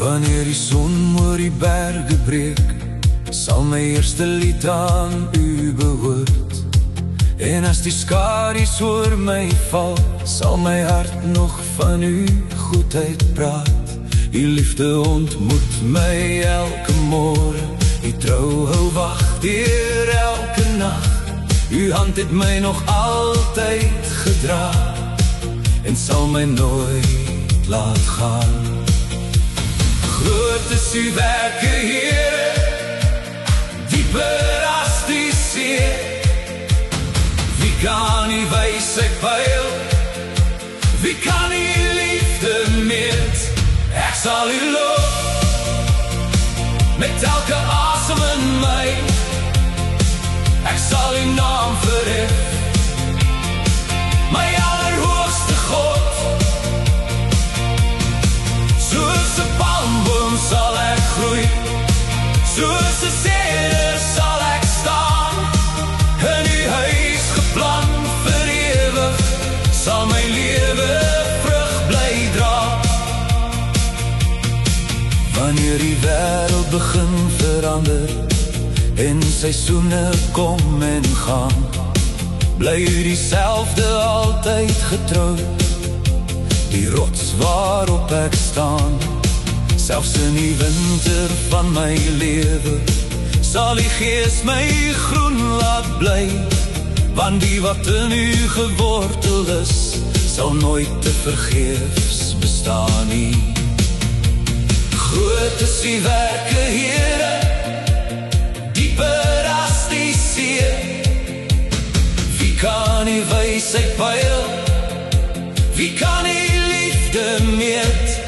Wanneer die son oor die berge breek, sal my eerste lied aan u behoort. En as die skadu's oor my val, sal my hart nog van u goedheid praat. U liefde ontmoet my elke môre, u trou hou wag deur elke nag. U hand het my nog altyd gedra, en sal my nooit laat gaan. Groot is uw werke, Heere, dieper as die see. Wie kan die wysheid pyl? Wie kan die liefde meet? Ek sal u loof met elke asem in my. Ek sal u naam verhef, my allerhoogste God. Soos 'n palmboom sal ek groei, soos 'n seder sal ek staan. In u huis geplant vir ewig, sal my lewe vrug bly dra. Wanneer die wêreld begin verander en seisoene kom en gaan, bly u dieselfde altyd getrou, die rots waarop ek staan. Selfs in die winter van my lewe sal die Gees my groen laat bly, want die wat in u gewortel is, sal nooit te vergeefs bestaan nie. Groot is die werke, Heere, dieper as die see. Wie kan die wysheid pyl? Wie kan die liefde meet?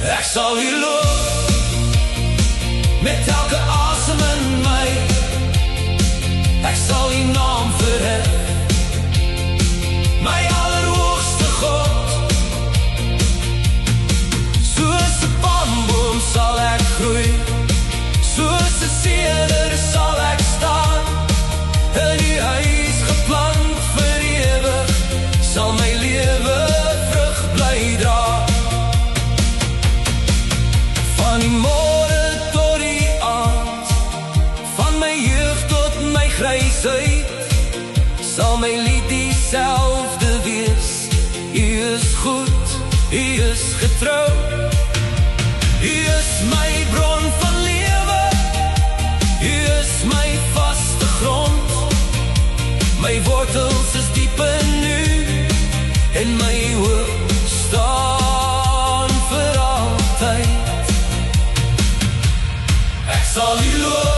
Ek sal u loof met elke asem in my. Ek sal u naam verhef, my allerhoogste God. Soos 'n palmboom sal ek groei, soos 'n seder sal ek staan. In u huis geplant vir ewig, sal my lewe vrug bly dra. Van die môre tot die aand, van my jeug tot my grysheid, sal my lied dieselfde wees. U is goed, u is getrou, u is my bron van lewe, u is my vaste grond. My wortels is diep in u, en my hoop staan vir altyd. Ek sal u loof